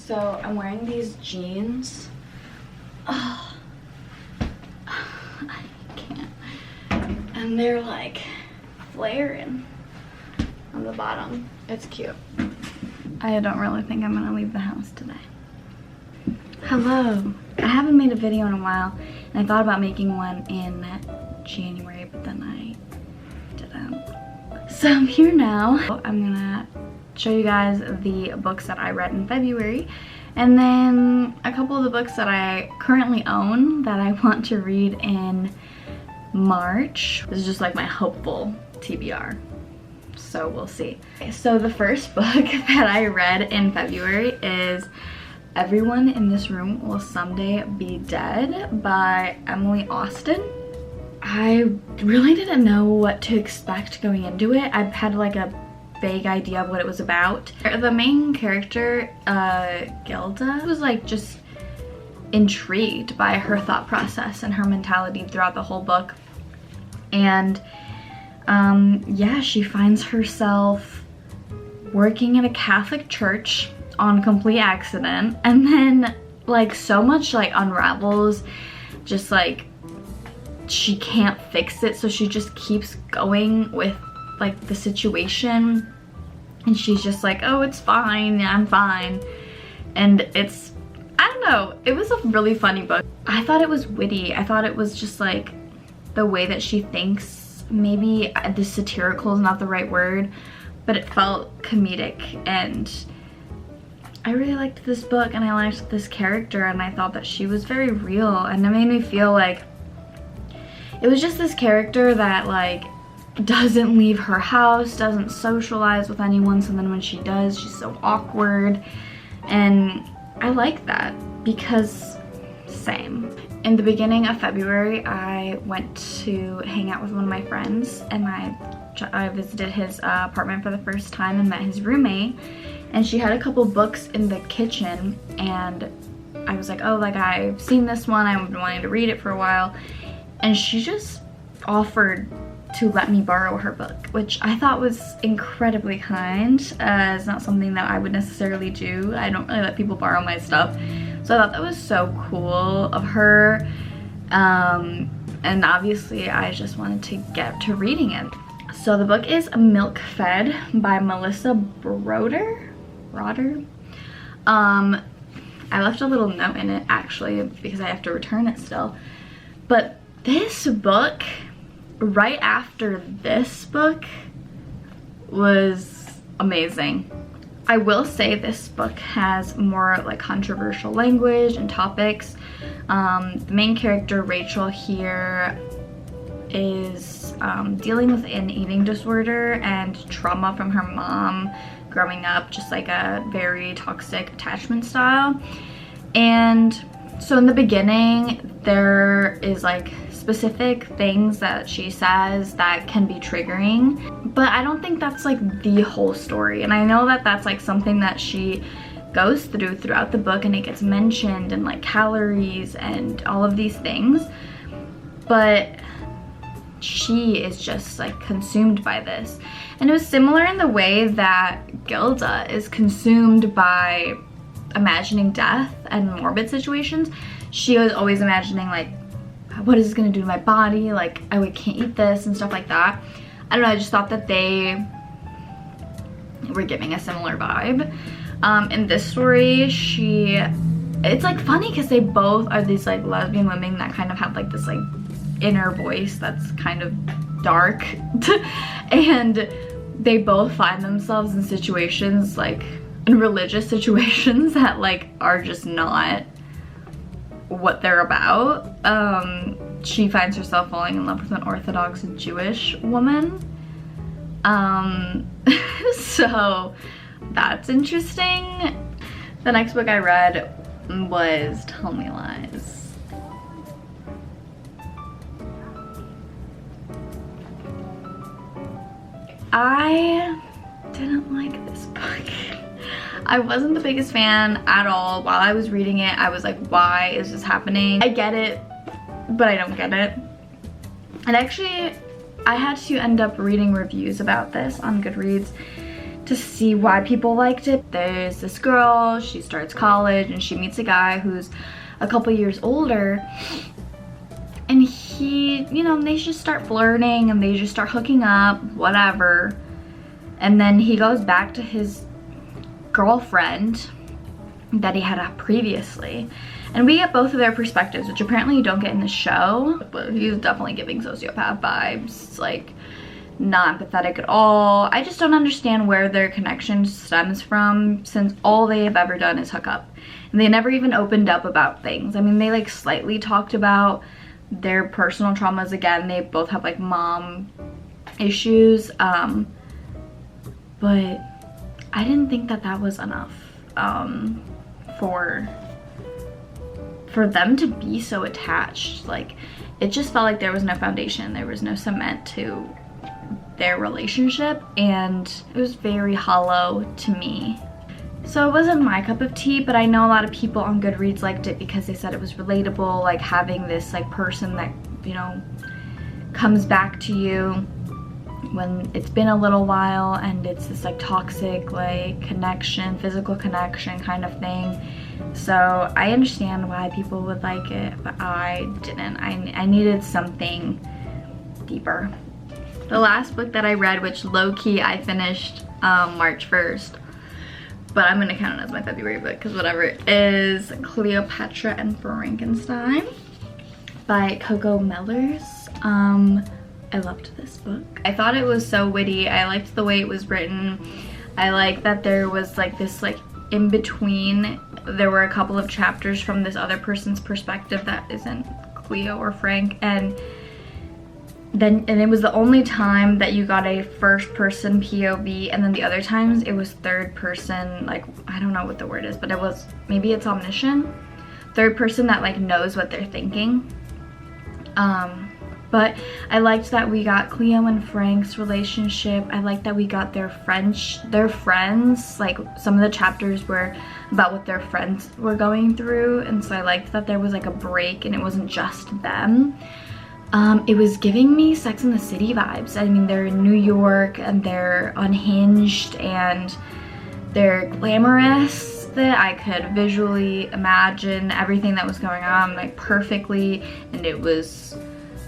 So I'm wearing these jeans. Oh, I can't. And they're like flaring on the bottom. It's cute. I don't really think I'm gonna leave the house today. Hello. I haven't made a video in a while, and I thought about making one in January, but then I didn't. So I'm here now. I'm gonna show you guys the books that I read in February, and then a couple of the books that I currently own that I want to read in March. This is just like my hopeful TBR, so we'll see. So the first book that I read in February is Everyone in This Room Will Someday Be Dead by Emily Austen. I really didn't know what to expect going into it. I had like a vague idea of what it was about. The main character, Gilda, was like just intrigued by her thought process and her mentality throughout the whole book. And yeah, she finds herself working at a Catholic church on complete accident, and then like so much like unravels, just like she can't fix it, so she just keeps going with like the situation, and she's just like, oh, it's fine, I'm fine. And it's, I don't know, it was a really funny book. I thought it was witty. I thought it was just like the way that she thinks, maybe the satirical is not the right word, but it felt comedic, and I really liked this book, and I liked this character, and I thought that she was very real, and it made me feel like it was just this character that like doesn't leave her house, doesn't socialize with anyone, so then when she does, she's so awkward. And I like that because same. In the beginning of February, I went to hang out with one of my friends, and I visited his apartment for the first time and met his roommate, and she had a couple books in the kitchen, and I was like, oh, like I've seen this one, I've been wanting to read it for a while, and she just offered to let me borrow her book, which I thought was incredibly kind. It's not something that I would necessarily do. I don't really let people borrow my stuff, so I thought that was so cool of her. And obviously I just wanted to get to reading it. So the book is Milk Fed by Melissa Broder. I left a little note in it actually because I have to return it still. But this book, right after this book, was amazing. I will say this book has more like controversial language and topics. The main character, Rachel, here is dealing with an eating disorder and trauma from her mom growing up, just like a very toxic attachment style. And so in the beginning, there is like specific things that she says that can be triggering, but I don't think that's like the whole story. And I know that that's like something that she goes throughout the book, and it gets mentioned, and like calories and all of these things, but she is just like consumed by this. And it was similar in the way that Gilda is consumed by imagining death and morbid situations. She was always imagining like, what is this gonna do to my body? Like, I can't eat this and stuff like that. I don't know, I just thought that they were giving a similar vibe. In this story, it's like funny because they both are these like lesbian women that kind of have like this like inner voice that's kind of dark and they both find themselves in situations, like in religious situations, that like are just not what they're about. She finds herself falling in love with an Orthodox Jewish woman, so that's interesting. The next book I read was Tell Me Lies. I didn't like this book. I wasn't the biggest fan at all. While I was reading it, I was like, why is this happening? I get it, but I don't get it. And actually, I had to end up reading reviews about this on Goodreads to see why people liked it. There's this girl, she starts college and she meets a guy who's a couple years older, and he, you know, they just start flirting and they just start hooking up, whatever. And then he goes back to his girlfriend that he had previously, and we get both of their perspectives, which apparently you don't get in the show, but he's definitely giving sociopath vibes, like not empathetic at all. I just don't understand where their connection stems from, since all they have ever done is hook up, and they never even opened up about things. I mean, they like slightly talked about their personal traumas. Again, they both have like mom issues, but I didn't think that that was enough for them to be so attached. Like, it just felt like there was no foundation, there was no cement to their relationship, and it was very hollow to me. So it wasn't my cup of tea, but I know a lot of people on Goodreads liked it because they said it was relatable, like having this like person that, you know, comes back to you when it's been a little while, and it's this like toxic like connection, physical connection kind of thing. So I understand why people would like it, but I didn't. I needed something deeper. The last book that I read, which low-key I finished March 1st, but I'm gonna count it as my February book because whatever, is Cleopatra and Frankenstein by Coco Mellers. I loved this book. I thought it was so witty. I liked the way it was written. I liked that there was like this like in between. There were a couple of chapters from this other person's perspective that isn't Cleo or Frank, and it was the only time that you got a first person POV, and then the other times it was third person, like I don't know what the word is, but it was, maybe it's omniscient, third person that like knows what they're thinking. But I liked that we got Cleo and Frank's relationship. I liked that we got their friends, like some of the chapters were about what their friends were going through, and so I liked that there was like a break and it wasn't just them. It was giving me Sex and the City vibes. I mean, they're in New York and they're unhinged and they're glamorous. That I could visually imagine everything that was going on like perfectly, and it was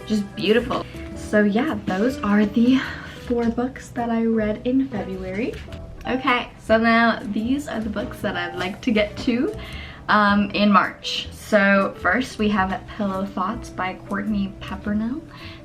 just beautiful. So yeah, those are the 4 books that I read in February. Okay, so now these are the books that I'd like to get to in March. So first we have Pillow Thoughts by Courtney Peppernell.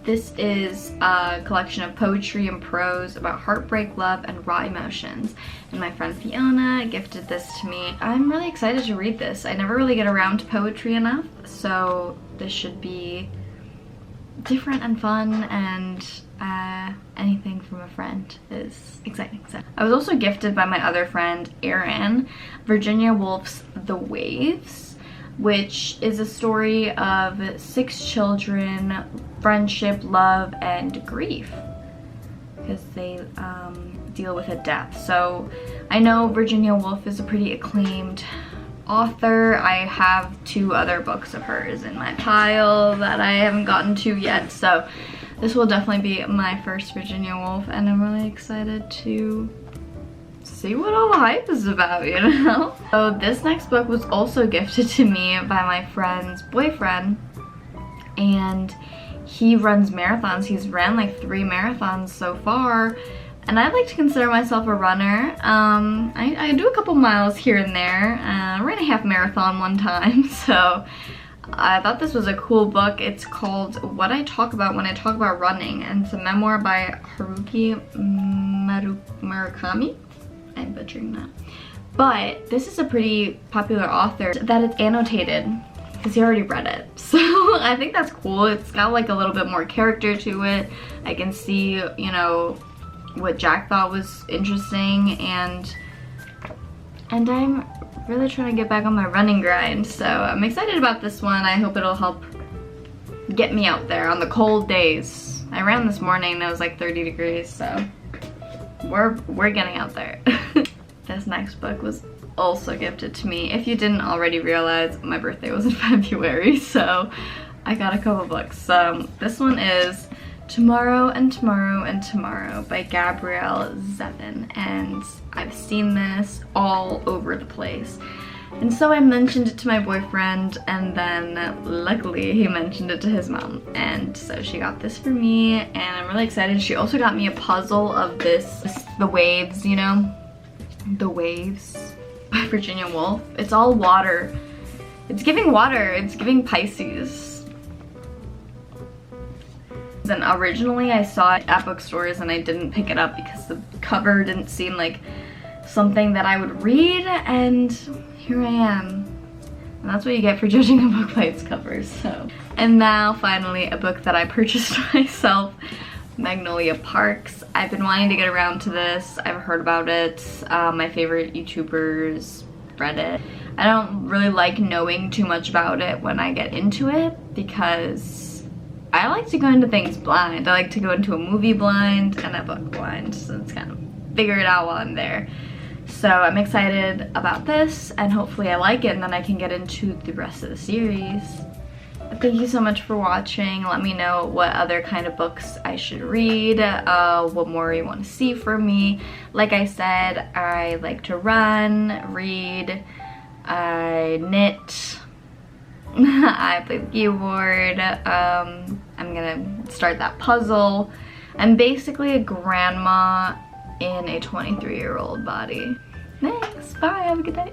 This is a collection of poetry and prose about heartbreak, love, and raw emotions. And my friend Fiona gifted this to me. I'm really excited to read this. I never really get around to poetry enough, so this should be different and fun, and anything from a friend is exciting. So I was also gifted by my other friend Erin Virginia Woolf's The Waves, which is a story of 6 children, friendship, love, and grief, because they deal with a death. So I know Virginia Woolf is a pretty acclaimed author. I have 2 other books of hers in my pile that I haven't gotten to yet, so this will definitely be my first Virginia Woolf, and I'm really excited to see what all the hype is about, you know? So this next book was also gifted to me by my friend's boyfriend, and he runs marathons. He's ran like 3 marathons so far, and I like to consider myself a runner. I do a couple miles here and there. I ran a half marathon one time, so I thought this was a cool book. It's called What I Talk About When I Talk About Running, and it's a memoir by Haruki Murakami. I'm butchering that. But this is a pretty popular author that it's annotated, because he already read it. So I think that's cool. It's got like a little bit more character to it. I can see, you know, what Jack thought was interesting, and I'm really trying to get back on my running grind, so I'm excited about this one. I hope it'll help get me out there on the cold days. I ran this morning and it was like 30 degrees, so we're getting out there. This next book was also gifted to me. If you didn't already realize, my birthday was in February, so I got a couple books. This one is Tomorrow and Tomorrow and Tomorrow by Gabrielle Zevin, and I've seen this all over the place. And so I mentioned it to my boyfriend, and then luckily he mentioned it to his mom, and so she got this for me, and I'm really excited. She also got me a puzzle of The Waves, you know? The Waves by Virginia Woolf. It's all water. It's giving water. It's giving Pisces. And originally I saw it at bookstores and I didn't pick it up because the cover didn't seem like something that I would read, and here I am. And that's what you get for judging a book by its cover, so. And now finally a book that I purchased myself, Magnolia Parks. I've been wanting to get around to this. I've heard about it. My favorite YouTubers read it. I don't really like knowing too much about it when I get into it because I like to go into things blind. I like to go into a movie blind and a book blind, so it's kind of figure it out while I'm there. So I'm excited about this, and hopefully I like it and then I can get into the rest of the series. But thank you so much for watching. Let me know what other kind of books I should read, what more you want to see from me. Like I said, I like to run, read, I knit, I play the keyboard, I'm gonna start that puzzle. I'm basically a grandma in a 23-year-old body. Thanks, bye, have a good day.